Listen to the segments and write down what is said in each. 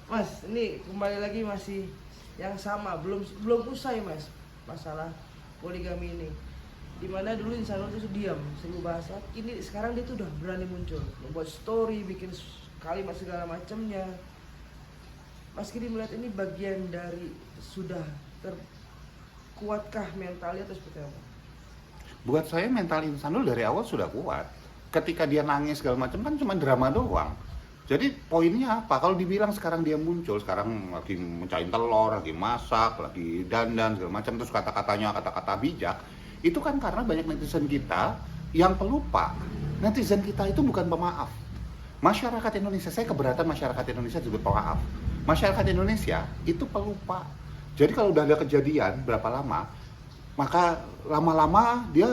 Mas, ini kembali lagi masih yang sama, belum belum usai Mas, masalah poligami ini. Dimana dulu Insanul itu diam, seribu bahasa. Ini sekarang dia tuh udah berani muncul, membuat story, bikin kalimat segala macamnya. Mas Kiri melihat ini bagian dari sudah terkuatkah mentalnya atau seperti apa? Buat saya mental Insanul dari awal sudah kuat. Ketika dia nangis segala macam kan cuma drama doang. Jadi poinnya apa? Kalau dibilang sekarang dia muncul, sekarang lagi mencain telur, lagi masak, lagi dandan segala macam, terus kata-katanya kata-kata bijak, itu kan karena banyak netizen kita yang pelupa. Netizen kita itu bukan pemaaf. Masyarakat Indonesia, saya keberatan masyarakat Indonesia juga pemaaf. Masyarakat Indonesia itu pelupa. Jadi kalau udah ada kejadian berapa lama, maka lama-lama dia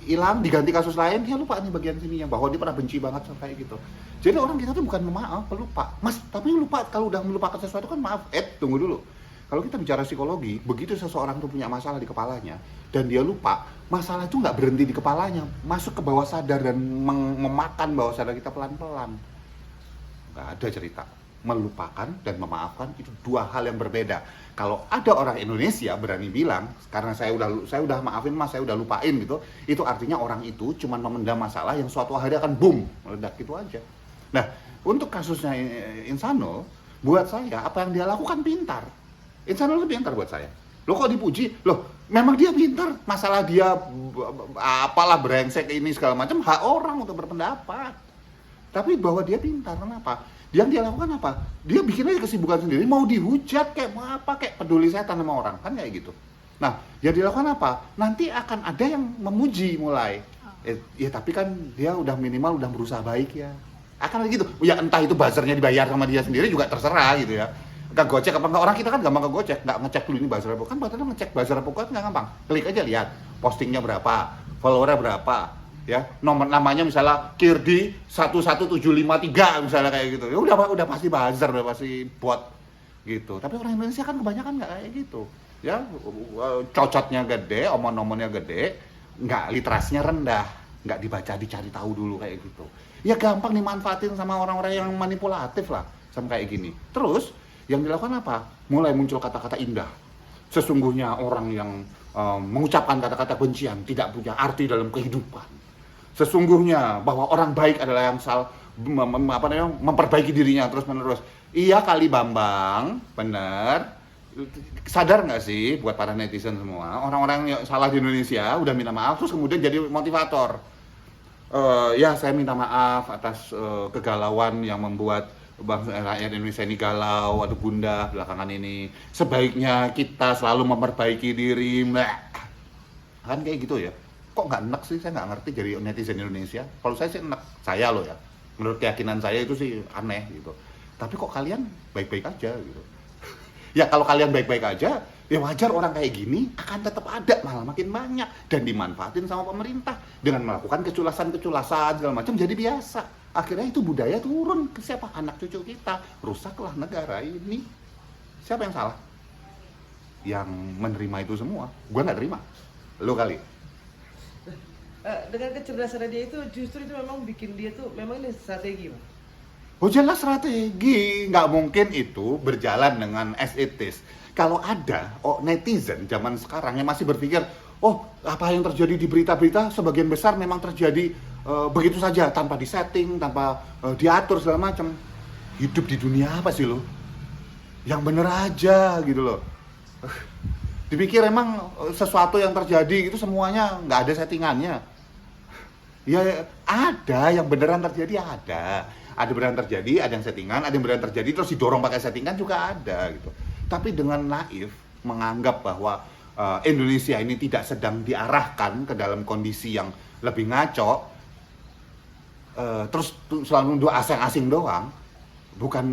hilang, diganti kasus lain, dia lupa nih bagian sininya bahwa dia pernah benci banget sampai gitu. Jadi orang kita tuh bukan memaaf, pelupa. Mas, tapi lupa kalau udah melupakan sesuatu kan maaf. Tunggu dulu. Kalau kita bicara psikologi, begitu seseorang tuh punya masalah di kepalanya dan dia lupa, masalah itu nggak berhenti di kepalanya, masuk ke bawah sadar dan memakan bawah sadar kita pelan-pelan. Nggak ada cerita. Melupakan dan memaafkan itu dua hal yang berbeda. Kalau ada orang Indonesia berani bilang karena saya udah maafin Mas, saya udah lupain gitu, itu artinya orang itu cuma memendam masalah yang suatu hari akan boom meledak gitu aja. Nah, untuk kasusnya Insanul, buat saya apa yang dia lakukan pintar. Insanul itu pintar buat saya. Loh kok dipuji? Loh, memang dia pintar. Masalah dia apalah brengsek ini segala macam, hak orang untuk berpendapat. Tapi bahwa dia pintar, kenapa? Yang dia lakukan apa? Dia bikin aja kesibukan sendiri, mau dihujat kayak mau apa kayak peduli setan sama orang, kan kayak gitu. Nah, yang dilakukan apa? Nanti akan ada yang memuji mulai. Ya tapi kan dia udah minimal udah berusaha baik ya. Akan gitu. Ya entah itu buzzernya dibayar sama dia sendiri juga terserah gitu ya. Ke gocek apa enggak, orang kita kan gampang ke gocek, nggak ngecek dulu ini buzzer apa. Kan padahal ngecek buzzer apa kan nggak gampang. Klik aja lihat postingnya berapa, followernya berapa, ya nomor namanya misalnya Kirdi 11753 misalnya kayak gitu, ya udah pasti buzzer, udah pasti bot gitu. Tapi orang Indonesia kan kebanyakan nggak kayak gitu ya, cocotnya gede, omon-omonnya gede, nggak literasinya rendah, nggak dibaca dicari tahu dulu kayak gitu ya, gampang dimanfaatin sama orang-orang yang manipulatif lah sama kayak gini. Terus yang dilakukan apa? Mulai muncul kata-kata indah. Sesungguhnya orang yang mengucapkan kata-kata bencian tidak punya arti dalam kehidupan. Sesungguhnya bahwa orang baik adalah yang memperbaiki dirinya terus-menerus. Iya kali Bambang, bener. Sadar nggak sih buat para netizen semua, orang-orang yang salah di Indonesia udah minta maaf terus kemudian jadi motivator. Ya saya minta maaf atas kegalauan yang membuat bangsa rakyat Indonesia ini galau atau gundah belakangan ini. Sebaiknya kita selalu memperbaiki diri. Kan kayak gitu ya. Kok nggak enak sih, saya nggak ngerti jadi netizen Indonesia. Kalau saya sih enak, saya loh ya, menurut keyakinan saya itu sih aneh gitu. Tapi kok kalian baik-baik aja gitu. Ya kalau kalian baik-baik aja, ya wajar orang kayak gini akan tetap ada, malah makin banyak dan dimanfaatin sama pemerintah dengan melakukan keculasan segala macam jadi biasa. Akhirnya itu budaya turun ke siapa? Anak cucu kita. Rusaklah negara ini. Siapa yang salah? Yang menerima itu semua. Gua nggak terima. Lo kali. Dengan kecerdasan dia itu justru itu memang bikin dia tuh memang ini strategi Mas. Oh jelas strategi, nggak mungkin itu berjalan dengan as it is. Kalau ada netizen zaman sekarang yang masih berpikir, oh apa yang terjadi di berita-berita sebagian besar memang terjadi begitu saja tanpa disetting, tanpa diatur segala macam. Hidup di dunia apa sih lo? Yang bener aja gitu loh. Dipikir emang sesuatu yang terjadi itu semuanya nggak ada settingannya. Ya ada yang beneran terjadi, ada beneran terjadi, ada yang settingan, ada yang beneran terjadi terus didorong pakai settingan juga ada gitu. Tapi dengan naif menganggap bahwa Indonesia ini tidak sedang diarahkan ke dalam kondisi yang lebih ngaco, terus selalu nunduk asing-asing doang. Bukan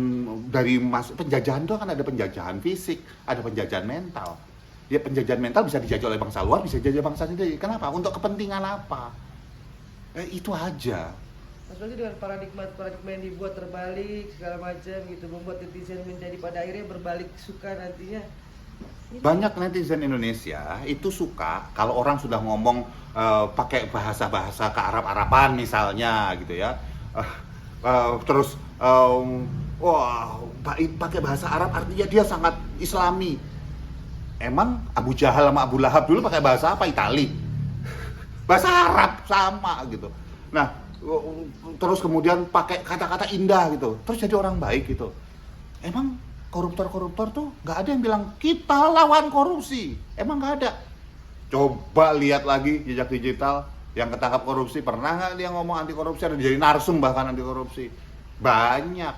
dari penjajahan doang, kan ada penjajahan fisik, ada penjajahan mental. Ya penjajahan mental bisa dijajah oleh bangsa luar, bisa dijajah bangsa sendiri. Kenapa? Untuk kepentingan apa? Itu aja. Mas berarti dengan paradigma yang dibuat terbalik segala macam gitu, membuat netizen menjadi pada akhirnya berbalik suka nantinya. Banyak netizen Indonesia itu suka kalau orang sudah ngomong pakai bahasa-bahasa ke Arab-Araban misalnya gitu ya. Terus Wah, pakai bahasa Arab artinya dia sangat Islami. Emang Abu Jahal sama Abu Lahab dulu pakai bahasa apa? Itali. Bahasa Arab sama gitu. Nah, terus kemudian pakai kata-kata indah gitu. Terus jadi orang baik gitu. Emang koruptor-koruptor tuh nggak ada yang bilang kita lawan korupsi. Emang nggak ada. Coba lihat lagi jejak digital yang ketangkap korupsi, pernah nggak dia ngomong anti korupsi, ada jadi narsum bahkan anti korupsi. Banyak.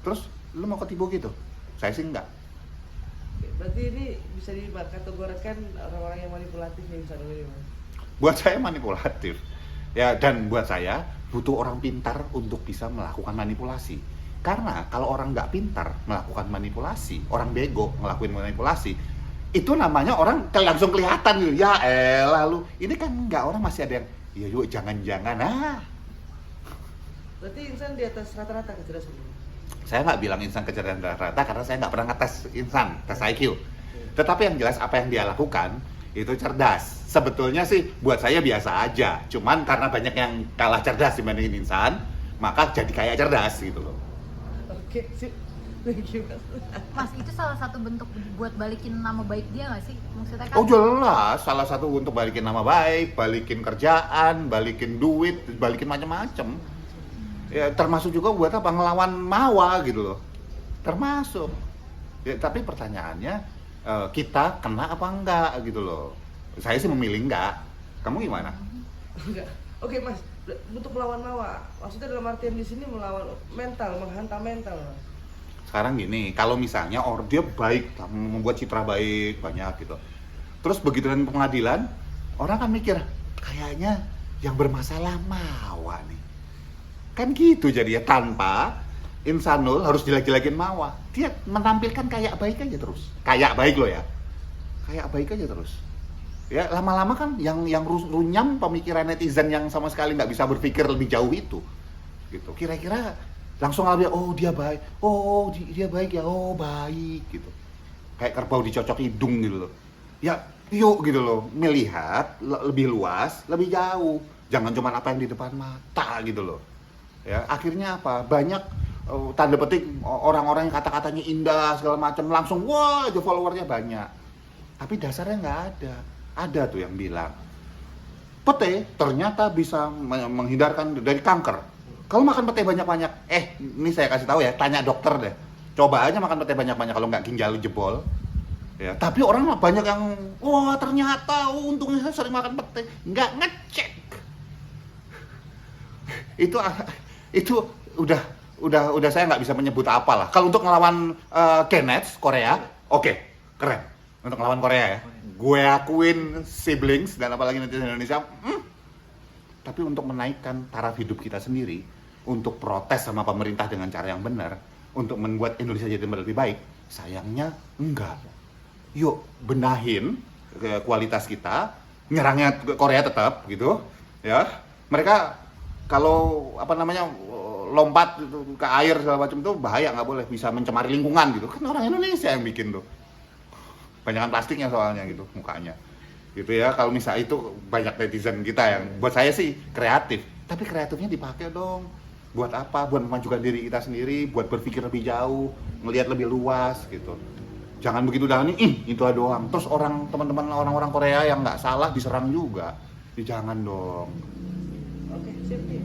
Terus lu mau ketipu gitu? Saya sih enggak. Berarti ini bisa dikategorikan orang-orang yang manipulatif nih Insanul ini, Mas. Buat saya manipulatif. Ya, dan buat saya butuh orang pintar untuk bisa melakukan manipulasi. Karena kalau orang nggak pintar melakukan manipulasi, orang bego ngelakuin manipulasi, itu namanya orang langsung kelihatan gitu. Ya elah lu, ini kan nggak, orang masih ada yang, ya yuk jangan-jangan Berarti insan di atas rata-rata kecerdasan ini. Saya nggak bilang insan kecerdasan rata karena saya nggak pernah ngetes insan, tes IQ. Tetapi yang jelas apa yang dia lakukan itu cerdas. Sebetulnya sih buat saya biasa aja. Cuman karena banyak yang kalah cerdas dibandingin insan, maka jadi kayak cerdas gitu loh. Oke, sip. Thank you, Mas. Mas, itu salah satu bentuk buat balikin nama baik dia nggak sih? Maksudnya kan Oh jelas, salah satu untuk balikin nama baik, balikin kerjaan, balikin duit, balikin macam-macam. Ya termasuk juga buat apa, ngelawan Mawa gitu loh. Termasuk. Ya, tapi pertanyaannya kita kena apa enggak gitu loh. Saya sih memilih enggak. Kamu gimana? Enggak. Oke, Mas. Untuk melawan Mawa, maksudnya dalam artian di sini melawan mental, menghantam mental, Mas. Sekarang gini, kalau misalnya dia baik, membuat citra baik banyak gitu. Terus begitu dan pengadilan, orang kan mikir kayaknya yang bermasalah Mawa nih. Kan gitu jadi ya, tanpa Insanul harus jelek-jelekin Mawa. Dia menampilkan kayak baik aja terus. Kayak baik loh ya. Kayak baik aja terus. Ya lama-lama kan yang runyam pemikiran netizen yang sama sekali nggak bisa berpikir lebih jauh itu. Gitu. Kira-kira langsung alami, oh dia baik. Oh dia baik ya. Oh baik gitu. Kayak kerbau dicocok hidung gitu loh. Ya yuk gitu loh, melihat lebih luas, lebih jauh. Jangan cuma apa yang di depan mata gitu loh. Ya akhirnya apa, banyak tanda petik orang-orang yang kata-katanya indah segala macam langsung wah aja followernya banyak, tapi dasarnya nggak ada tuh yang bilang pete ternyata bisa menghindarkan dari kanker kalau makan pete banyak-banyak. Ini saya kasih tahu ya, tanya dokter deh, coba aja makan pete banyak-banyak kalau nggak ginjal jebol ya. Tapi orang banyak yang wah ternyata untungnya saya sering makan pete, nggak ngecek. Itu udah saya nggak bisa menyebut apa lah. Kalau untuk ngelawan Kenneth Korea, oke, keren. Untuk ngelawan Korea ya, gue akuin siblings dan apalagi netizen Indonesia. Tapi untuk menaikkan taraf hidup kita sendiri, untuk protes sama pemerintah dengan cara yang benar, untuk membuat Indonesia jadi lebih baik, sayangnya enggak. Yuk benahin kualitas kita, nyerangnya Korea tetap gitu, ya. Mereka kalau lompat ke air segala macam itu bahaya, nggak boleh, bisa mencemari lingkungan gitu. Kan orang Indonesia yang bikin tuh. Banyakan plastiknya soalnya gitu mukanya. Gitu ya, kalau misalnya itu banyak netizen kita yang buat saya sih kreatif. Tapi kreatifnya dipakai dong. Buat apa? Buat memajukan diri kita sendiri, buat berpikir lebih jauh, ngelihat lebih luas gitu. Jangan begitu dah nih, itu doang. Terus teman-teman orang-orang Korea yang nggak salah diserang juga. Jangan dong. Oke, sip nih.